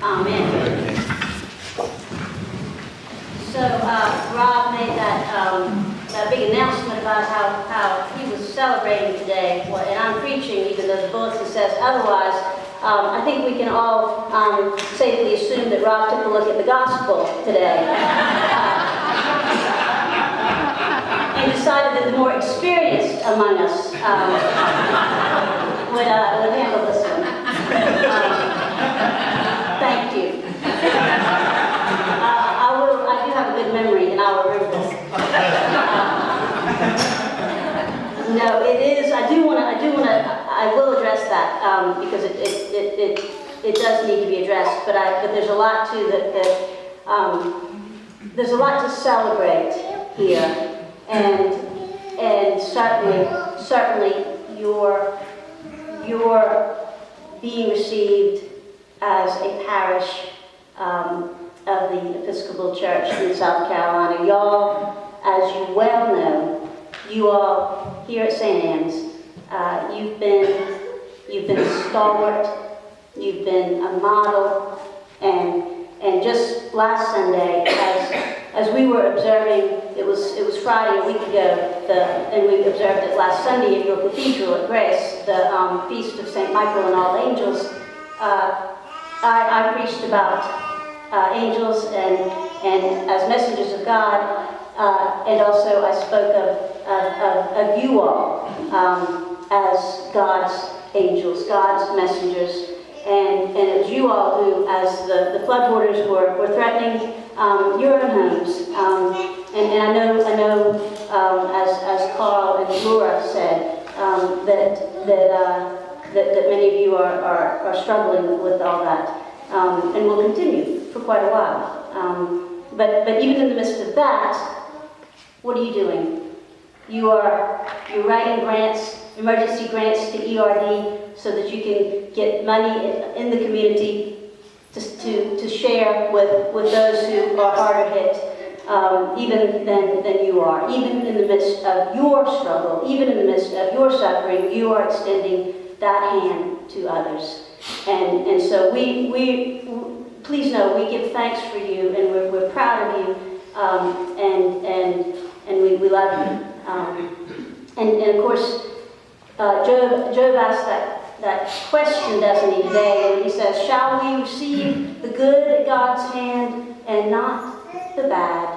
Amen. So Rob made that big announcement about how he was celebrating today, and I'm preaching even though the bulletin says otherwise. I think we can all safely assume that Rob took a look at the gospel today and decided that the more experienced among us would handle this one. Thank you. I do have a good memory, and I'll remember this. No, it is. I will address that because it does need to be addressed. But there's a lot too there's a lot to celebrate here, and certainly you're being received as a parish of the Episcopal Church in South Carolina. Y'all, as you well know, you all here at St. Anne's, you've been a stalwart, you've been a model, and just last Sunday, as we were observing, it was Friday a week ago, and we observed it last Sunday at your cathedral at Grace, the feast of St. Michael and all angels. I preached about angels and as messengers of God, and also I spoke of you all as God's angels, God's messengers, and it was you all who, as the floodwaters were threatening your own homes, and I know as Carl and Laura said that many of you are struggling with all that, and will continue for quite a while. But even in the midst of that, what are you doing? You're writing grants, emergency grants to ERD, so that you can get money in the community to share with those who are harder hit, even than you are. Even in the midst of your struggle, even in the midst of your suffering, you are extending that hand to others. And so we please know we give thanks for you, and we're proud of you, and we love you. And of course, Job asked that question, doesn't he, today? And he says, "Shall we receive the good at God's hand and not the bad?"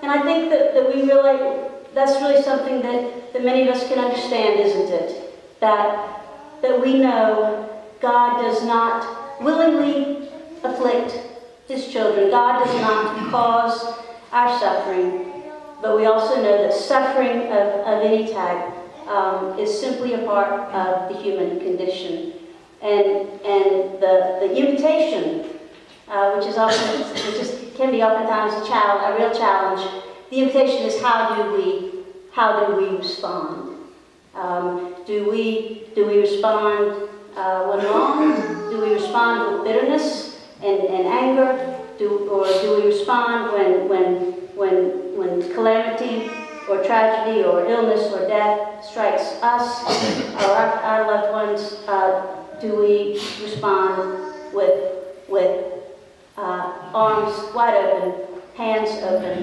And I think that that's really something that many of us can understand, isn't it? That we know God does not willingly afflict his children. God does not cause our suffering. But we also know that suffering of any type is simply a part of the human condition. And the invitation, which can be oftentimes a real challenge. The invitation is how do we respond? Do we respond when wrong? Do we respond with bitterness and anger? Or do we respond when calamity or tragedy or illness or death strikes us or our loved ones? Do we respond with arms wide open, hands open,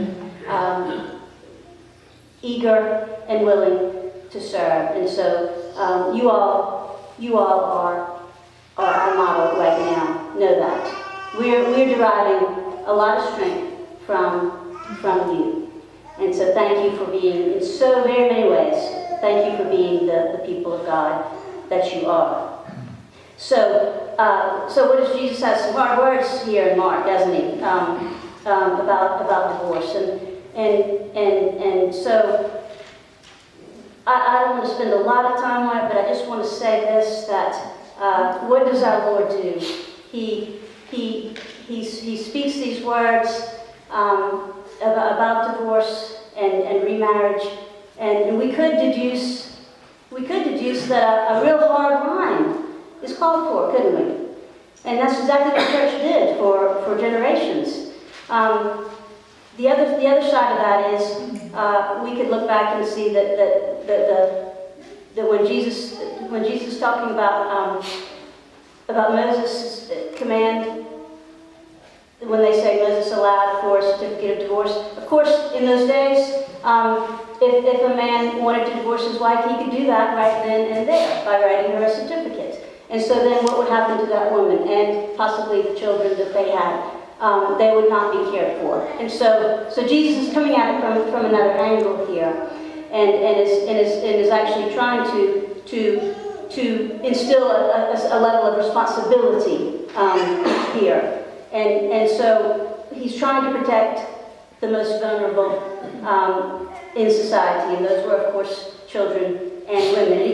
eager and willing to serve? And so you all are our model right now. Know that. We're deriving a lot of strength from you. And so thank you for being, in so very many ways, thank you for being the people of God that you are. So what does Jesus have? Some hard words here in Mark, doesn't he? About divorce. And so I don't want to spend a lot of time on it, but I just want to say this, that what does our Lord do? He speaks these words about divorce and remarriage, and we could deduce that a real hard line is called for, couldn't we? And that's exactly what the church did for generations. The other side of that is we could look back and see that when Jesus talking about Moses' command when they say Moses allowed for a certificate of divorce. Of course, in those days, if a man wanted to divorce his wife, he could do that right then and there by writing her a certificate. And so then what would happen to that woman and possibly the children that they had? They would not be cared for. And so Jesus is coming at it from another angle here, and is actually trying to instill a level of responsibility here. And so he's trying to protect the most vulnerable in society, and those were, of course, children and women. And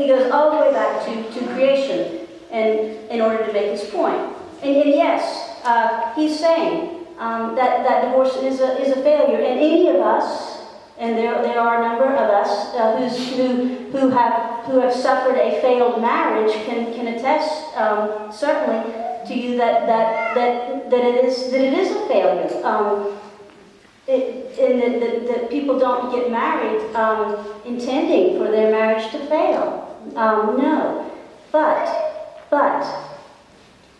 he goes all the way back to creation, and in order to make his point. And yes, he's saying that divorce is a failure, and any of us, and there are a number of us who have suffered a failed marriage can attest certainly to you that it is a failure. That people don't get married intending for their marriage to fail. No, but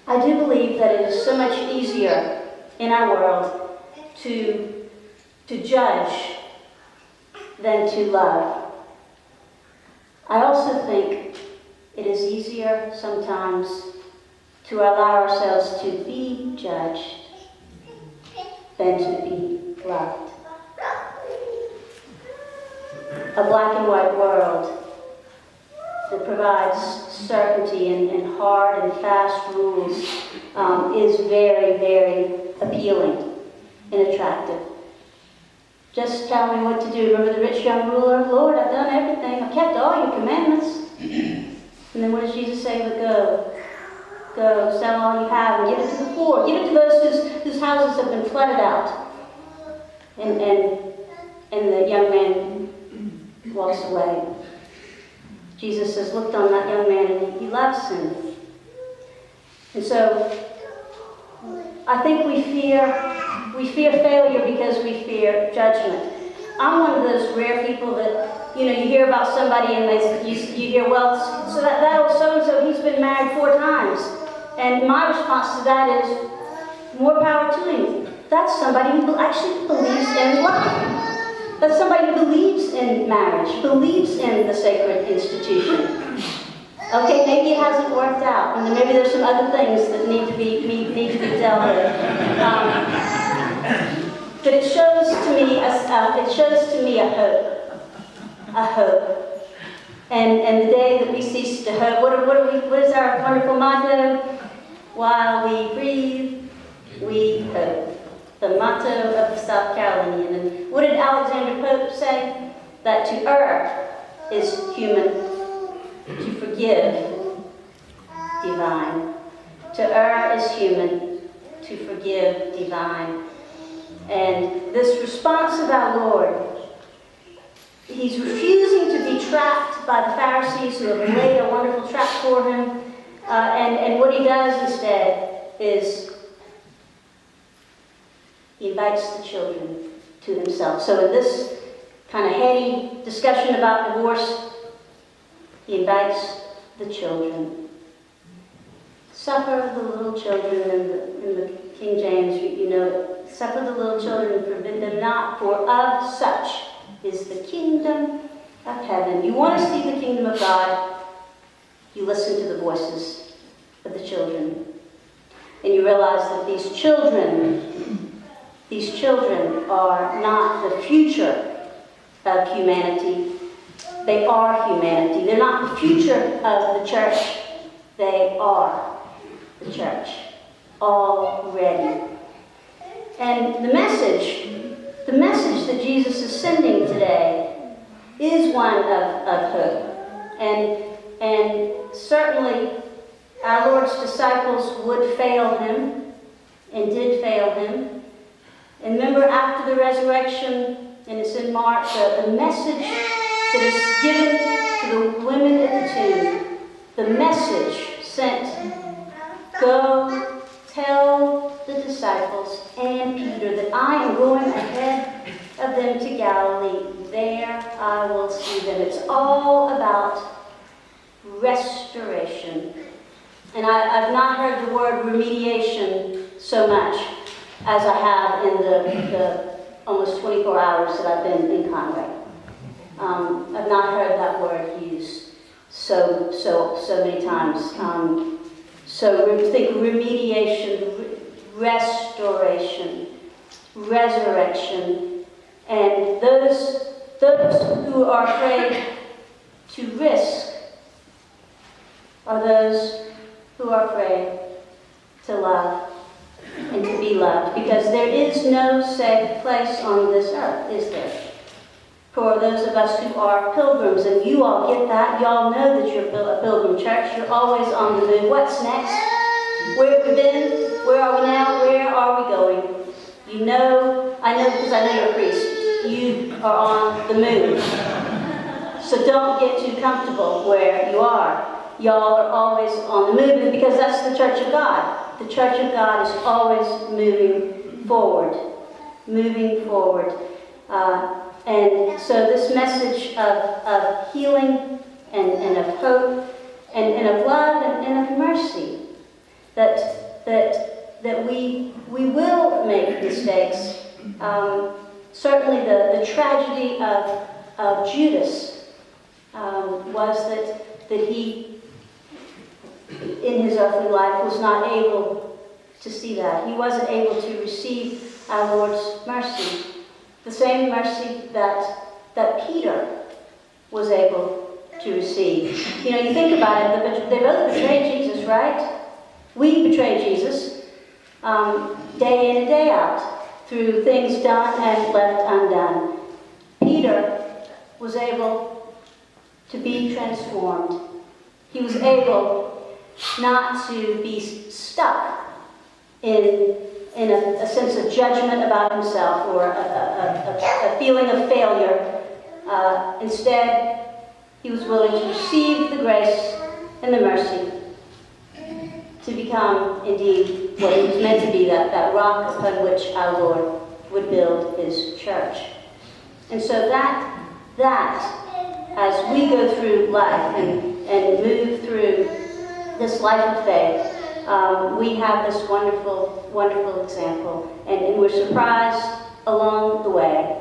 I do believe that it is so much easier in our world to judge than to love. I also think it is easier sometimes to allow ourselves to be judged than to be loved. A black and white world that provides certainty and hard and fast rules is very, very appealing and attractive. Just tell me what to do. Remember the rich young ruler? Lord, I've done everything. I've kept all your commandments. And then what does Jesus say? But go, sell all you have and give it to the poor. Give it to those whose houses have been flooded out. And the young man walks away. Jesus has looked on that young man and he loves him. And so I think we fear failure because we fear judgment. I'm one of those rare people that, you hear about somebody and you hear, well, so that old so-and-so, he's been married 4 times. And my response to that is, more power to him. That's somebody who actually believes in love. That's somebody who believes in marriage, believes in the sacred institution. Okay, maybe it hasn't worked out, and maybe there's some other things that need to be dealt with. But it shows to me a hope. And the day that we cease to hope, what is our wonderful motto? While we breathe, we hope. The motto of the South Carolinian. And what did Alexander Pope say? That to err is human, to forgive, divine. To err is human, to forgive, divine. And this response of our Lord, he's refusing to be trapped by the Pharisees who have laid a wonderful trap for him. And what he does instead is he invites the children to himself. So in this kind of heady discussion about divorce, he invites the children. Suffer the little children, in the King James, you know it. Suffer the little children and forbid them not, for of such is the kingdom of heaven. You want to see the kingdom of God, you listen to the voices of the children. And you realize that these children are not the future of humanity. They are humanity. They're not the future of the church. They are the church already. And the message that Jesus is sending today is one of hope. And certainly our Lord's disciples would fail him and did fail him. And remember, after the resurrection, and it's in Mark, the message that is given to the women at the tomb, the message sent, go tell the disciples and Peter that I am going ahead of them to Galilee. There I will see them. It's all about restoration. And I've not heard the word remediation so much. as I have in the almost 24 hours that I've been in Conway. I've not heard that word used so many times. So we think remediation, restoration, resurrection, and those who are afraid to risk are those who are afraid to love and to be loved, because there is no safe place on this earth, is there? For those of us who are pilgrims, and you all get that, you all know that you're a pilgrim church, you're always on the move. What's next? Where have we been? Where are we now? Where are we going? You know, I know because I know you're a priest, you are on the move. So don't get too comfortable where you are. Y'all are always on the move, because that's the Church of God. The Church of God is always moving forward. Moving forward. And so this message of healing and of hope and of love and of mercy, that we will make mistakes. Certainly the tragedy of Judas was that he, in his earthly life, was not able to see that. He wasn't able to receive our Lord's mercy. The same mercy that Peter was able to receive. You know, you think about it, they both betrayed Jesus, right? We betray Jesus day in and day out through things done and left undone. Peter was able to be transformed. He was able not to be stuck in a sense of judgment about himself or a feeling of failure. Instead, he was willing to receive the grace and the mercy to become, indeed, what he was meant to be, that rock upon which our Lord would build his church. And so that as we go through life and move through this life of faith, we have this wonderful, wonderful example, and we're surprised along the way.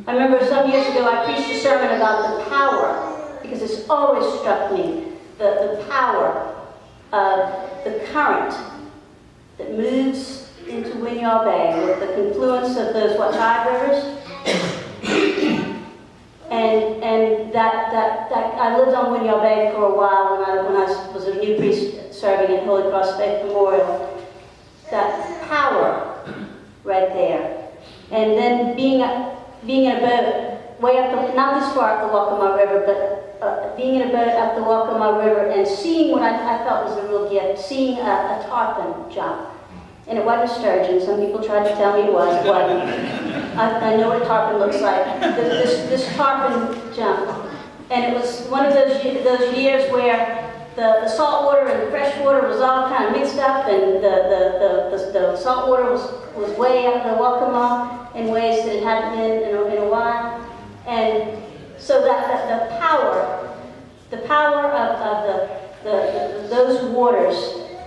I remember some years ago I preached a sermon about the power, because it's always struck me, the power of the current that moves into Winyah Bay with the confluence of those, 5 rivers? And that I lived on Winyah Bay for a while when I was a new priest serving at Holy Cross Faith Memorial. That power right there. And then being in a boat way up not this far up the Waccamaw River, but being in a boat up the Waccamaw River and seeing what I felt was a real gift, seeing a tarpon jump. And it wasn't a sturgeon. Some people tried to tell me it was. It wasn't. I know what a tarpon looks like. This tarpon jump. And it was one of those years where the salt water and the fresh water was all kind of mixed up, and the salt water was way up the Waccamaw in ways that it hadn't been in a while. And so that the power of those waters,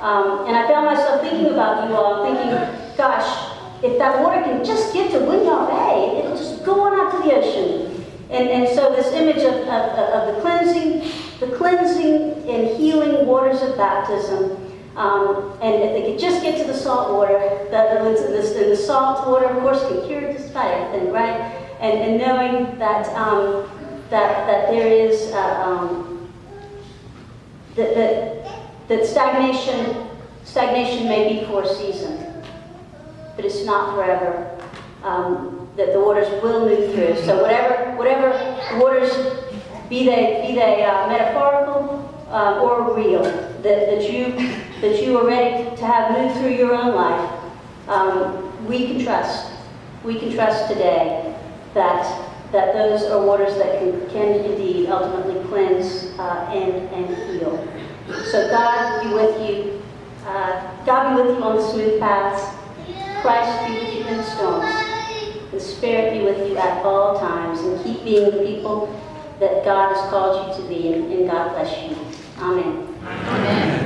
and I found myself thinking about you all, thinking, gosh, if that water can just get to Winyah Bay, it'll just go on out to the ocean. And so this image of the cleansing and healing waters of baptism, and if they could just get to the salt water, the salt water, of course, can cure just about everything, right? And knowing that that there is that stagnation may be for a season, but it's not forever. That the waters will move through. So whatever waters, be they metaphorical or real, that you are ready to have moved through your own life, we can trust. We can trust today that those are waters that can indeed ultimately cleanse and heal. So God be with you. God be with you on the smooth paths. Christ be with you in the storms. The Spirit be with you at all times, and keep being the people that God has called you to be, and God bless you. Amen. Amen.